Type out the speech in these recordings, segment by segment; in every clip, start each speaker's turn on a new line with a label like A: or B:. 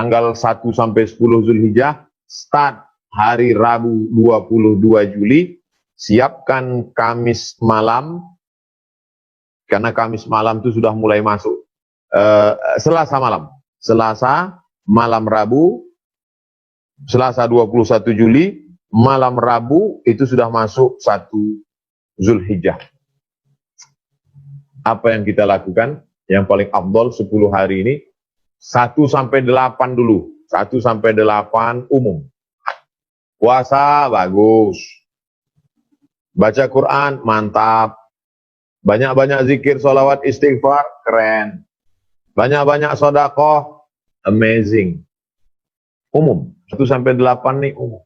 A: tanggal 1 sampai 10 Zulhijjah, start hari Rabu 22 Juli, siapkan Kamis malam, karena Kamis malam itu sudah mulai masuk. Selasa malam Rabu, Selasa 21 Juli, malam Rabu itu sudah masuk 1 Zulhijjah. Apa yang kita lakukan? Yang paling afdol 10 hari ini, 1 sampai 8 dulu. 1 sampai 8 umum. Puasa bagus. Baca Quran mantap. Banyak-banyak zikir, sholawat, istighfar, keren. Banyak-banyak sedekah, amazing. Umum. 1 sampai 8 nih umum.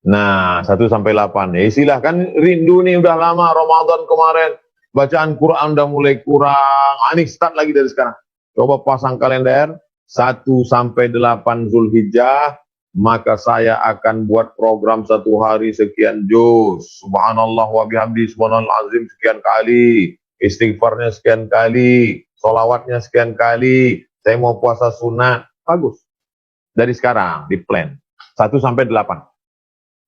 A: Nah, 1 sampai 8. Ya silahkan, rindu nih udah lama Ramadan kemarin. Bacaan Quran udah mulai kurang. Ini start lagi dari sekarang. Coba pasang kalender 1 sampai 8 Zulhijjah, maka saya akan buat program 1 hari sekian juz. Subhanallah wa bihamdi, subhanallah azim sekian kali. Istighfarnya sekian kali. Sholawatnya sekian kali. Saya mau puasa sunat. Bagus. Dari sekarang, di plan. 1 sampai 8.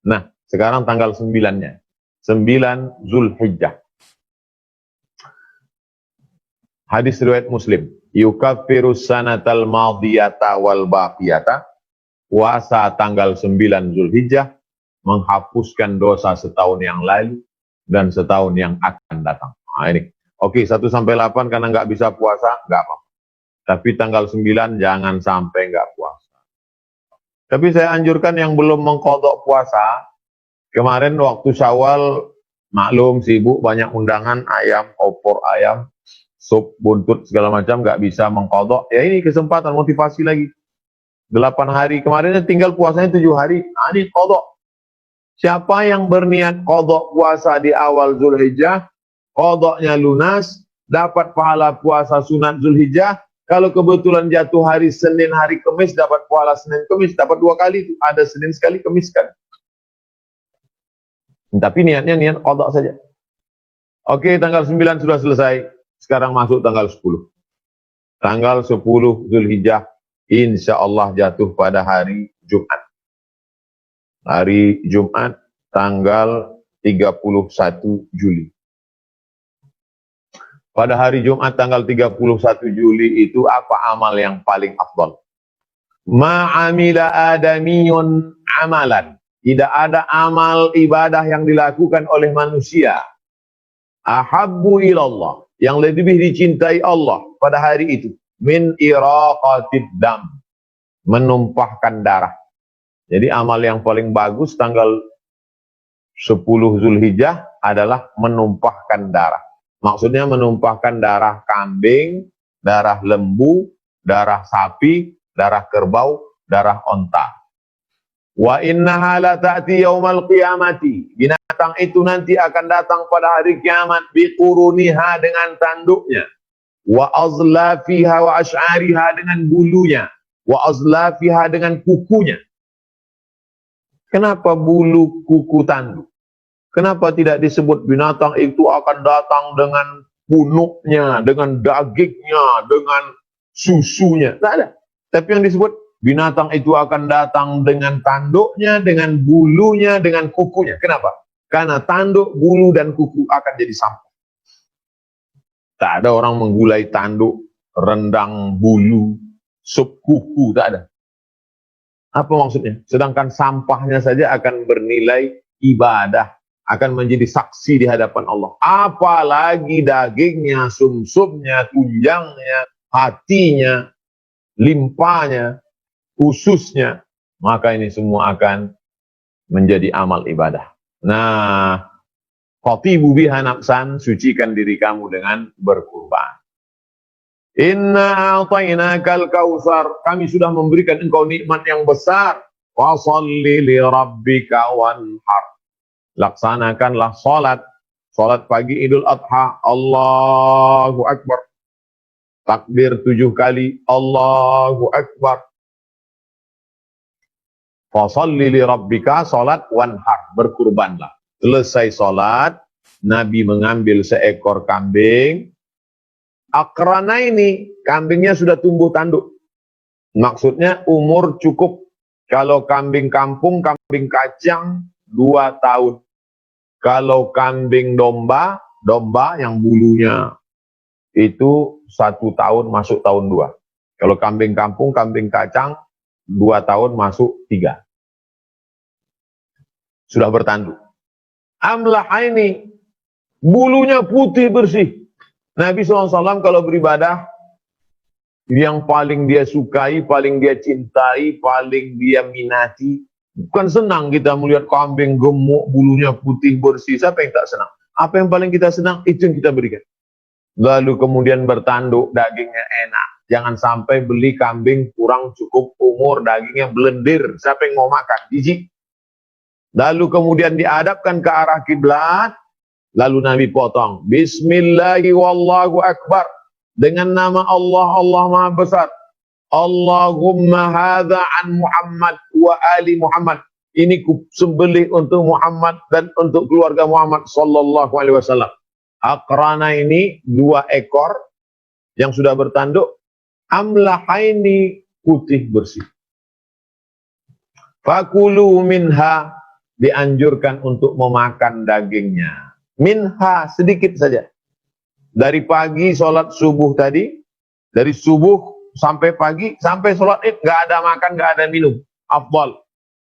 A: Nah, sekarang tanggal 9-nya. 9 Zulhijjah. Hadis riwayat Muslim. Yukaffirus sanatal madiyata wal baqiyata. Puasa tanggal 9 Zulhijjah menghapuskan dosa setahun yang lalu dan setahun yang akan datang. Nah ini. Oke, 1 sampai 8 karena nggak bisa puasa, nggak apa-apa. Tapi tanggal 9 jangan sampai nggak puasa. Tapi saya anjurkan yang belum mengqadha puasa, kemarin waktu Syawal, maklum sibuk, banyak undangan, ayam, opor ayam, sup, buntut, segala macam, nggak bisa mengqadha. Ya ini kesempatan, motivasi lagi. 8 hari, kemarinnya tinggal puasanya 7 hari, nah ini qadha. Siapa yang berniat qadha puasa di awal Zulhijjah, qadhanya lunas, dapat pahala puasa sunat Zulhijjah. Kalau kebetulan jatuh hari Senin, hari Kamis, dapat pahala Senin, Kamis, dapat 2 kali. Ada Senin sekali, Kamis sekali. Tapi niatnya niat qadha saja. Oke, tanggal 9 sudah selesai. Sekarang masuk tanggal 10. Tanggal 10 Zulhijjah, insya Allah jatuh pada hari Jumat. Hari Jumat, tanggal 31 Juli. Pada hari Jumat tanggal 31 Juli itu apa amal yang paling afdal? Ma'amila adamiyun amalan. Tidak ada amal ibadah yang dilakukan oleh manusia. Ahabbu ilallah. Yang lebih dicintai Allah pada hari itu. Min iraqatid dam. Menumpahkan darah. Jadi amal yang paling bagus tanggal 10 Zulhijjah adalah menumpahkan darah. Maksudnya menumpahkan darah kambing, darah lembu, darah sapi, darah kerbau, darah onta. Wa innaha la ta'ti yaumal qiyamati. Binatang itu nanti akan datang pada hari kiamat biquruniha dengan tanduknya. Wa azlafiha wa ash'ariha dengan bulunya. Wa azlafiha dengan kukunya. Kenapa bulu, kuku, tanduk? Kenapa tidak disebut binatang itu akan datang dengan punuknya, dengan dagingnya, dengan susunya? Tidak ada. Tapi yang disebut binatang itu akan datang dengan tanduknya, dengan bulunya, dengan kukunya. Kenapa? Karena tanduk, bulu, dan kuku akan jadi sampah. Tak ada orang menggulai tanduk, rendang bulu, sup kuku, tak ada. Apa maksudnya? Sedangkan sampahnya saja akan bernilai ibadah, akan menjadi saksi di hadapan Allah. Apalagi dagingnya, sumsumnya, tunjangnya, hatinya, limpanya, ususnya. Maka ini semua akan menjadi amal ibadah. Nah, khatibu biha nafsan, sucikan diri kamu dengan berkurban. Inna a'tainakal kautsar, kami sudah memberikan engkau nikmat yang besar. Wa sholli li rabbika wanhar. Laksanakanlah salat pagi Idul Adha, Allahu Akbar. Takbir 7 kali, Allahu Akbar. Fasalli li rabbika, salat wanhar, berkurbanlah. Selesai salat, Nabi mengambil seekor kambing. Akrana ini, kambingnya sudah tumbuh tanduk. Maksudnya umur cukup. Kalau kambing kampung, kambing kacang 2 tahun. Kalau kambing domba, domba yang bulunya itu 1 tahun masuk tahun 2. Kalau kambing kampung, kambing kacang 2 tahun masuk 3. Sudah bertanduk. Amlahaini, bulunya putih bersih. Nabi SAW kalau beribadah, yang paling dia sukai, paling dia cintai, paling dia minati. Bukan senang kita melihat kambing gemuk, bulunya putih bersih. Siapa yang tak senang? Apa yang paling kita senang, itu yang kita berikan. Lalu kemudian bertanduk, dagingnya enak. Jangan sampai beli kambing kurang cukup umur, dagingnya belendir. Siapa yang mau makan? Jijik. Lalu kemudian diadapkan ke arah kiblat. Lalu Nabi potong. Bismillahi wallahu akbar. Dengan nama Allah, Allah Maha Besar. Allahumma hadza an Muhammad wa ali Muhammad. Ini ku sembelih untuk Muhammad dan untuk keluarga Muhammad sallallahu alaihi wasallam. Akrana ini 2 ekor yang sudah bertanduk. Amlahaini, putih bersih. Fakulu minha, dianjurkan untuk memakan dagingnya. Minha, sedikit saja. Dari pagi sholat subuh tadi, dari subuh sampai pagi, sampai sholat id, nggak ada makan, nggak ada minum. Afdal.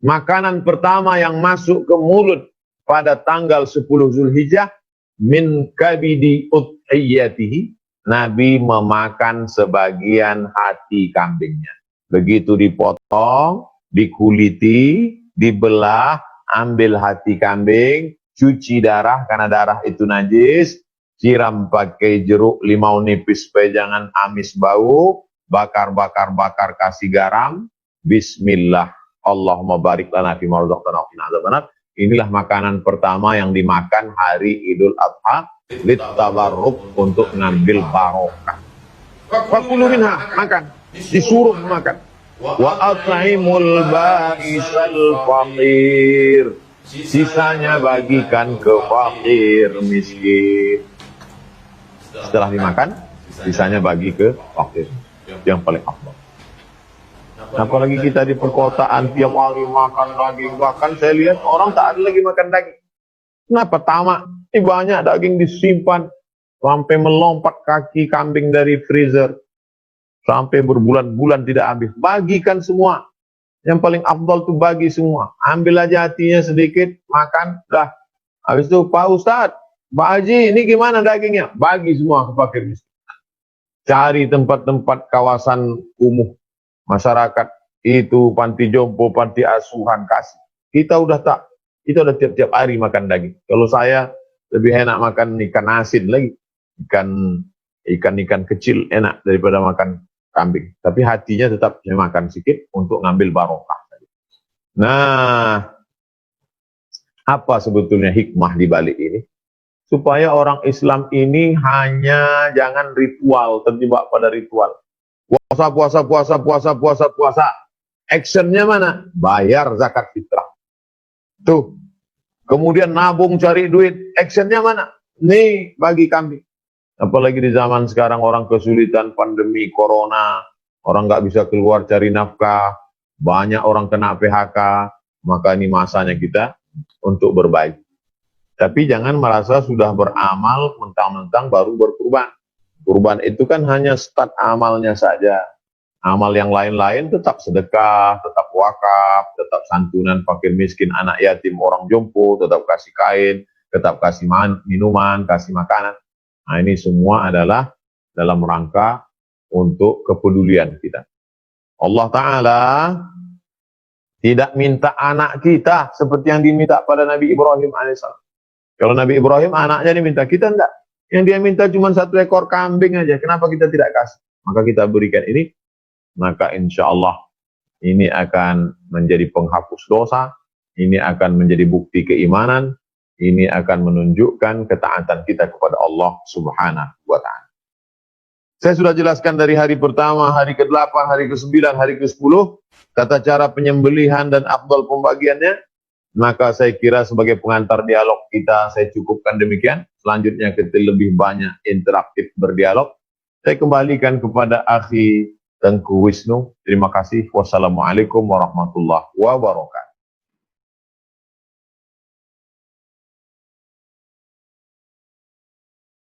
A: Makanan pertama yang masuk ke mulut pada tanggal 10 Zulhijjah, min kabidi udhiyatihi, Nabi memakan sebagian hati kambingnya. Begitu dipotong, dikuliti, dibelah, ambil hati kambing, cuci darah karena darah itu najis, siram pakai jeruk limau nipis supaya jangan amis bau, bakar, kasih garam, bismillah, Allahumma barik lana fi ma razaqtana wa qina adzabannar. Inilah makanan pertama yang dimakan hari Idul Adha, littabarruk, untuk ngambil barokah. Fakulu minha, makan, disuruh makan. Wa at'imul ba'isal faqir, sisanya bagikan ke fakir miskin. Setelah dimakan, sisanya bagi ke fakir. Yang paling afdal. Apalagi kita di perkotaan tiap hari makan daging. Bahkan saya lihat orang tak ada lagi makan daging. Kenapa? Tamak. Ini banyak daging disimpan sampai melompat kaki kambing dari freezer. Sampai berbulan-bulan tidak habis. Bagikan semua. Yang paling afdal itu bagi semua. Ambil aja hatinya sedikit, makan, dah. Habis itu, Pak Ustadz, Pak Haji, ini gimana dagingnya? Bagi semua ke fakir miskin. Cari tempat-tempat kawasan kumuh masyarakat itu, panti jompo, panti asuhan, kasih. Kita udah tiap-tiap hari makan daging. Kalau saya lebih enak makan ikan asin lagi, ikan kecil enak daripada makan kambing. Tapi hatinya tetap saya makan sedikit untuk ngambil barokah. Nah, apa sebetulnya hikmah di balik ini? Supaya orang Islam ini hanya jangan ritual, terjebak pada ritual. Puasa. Actionnya mana? Bayar zakat fitrah. Tuh. Kemudian nabung cari duit. Actionnya mana? Nih, bagi kambing. Apalagi di zaman sekarang orang kesulitan pandemi corona. Orang nggak bisa keluar cari nafkah. Banyak orang kena PHK. Maka ini masanya kita untuk berbagi. Tapi jangan merasa sudah beramal, mentang-mentang baru berkurban. Kurban itu kan hanya start amalnya saja. Amal yang lain-lain tetap sedekah, tetap wakaf, tetap santunan fakir miskin, anak yatim, orang jompo, tetap kasih kain, tetap kasih minuman, kasih makanan. Nah, ini semua adalah dalam rangka untuk kepedulian kita. Allah Ta'ala tidak minta anak kita seperti yang diminta pada Nabi Ibrahim AS. Kalau Nabi Ibrahim anaknya diminta, kita enggak. Yang dia minta cuma 1 ekor kambing aja. Kenapa kita tidak kasih? Maka kita berikan ini. Maka insya Allah ini akan menjadi penghapus dosa. Ini akan menjadi bukti keimanan. Ini akan menunjukkan ketaatan kita kepada Allah Subhanahu wa Ta'ala. Saya sudah jelaskan dari hari pertama, hari ke-8, hari ke-9, hari ke-10. Tata cara penyembelihan dan afdal pembagiannya. Maka saya kira sebagai pengantar dialog kita, saya cukupkan demikian. Selanjutnya kita lebih banyak interaktif berdialog. Saya kembalikan kepada akhi Tengku Wisnu. Terima kasih. Wassalamualaikum warahmatullahi wabarakatuh.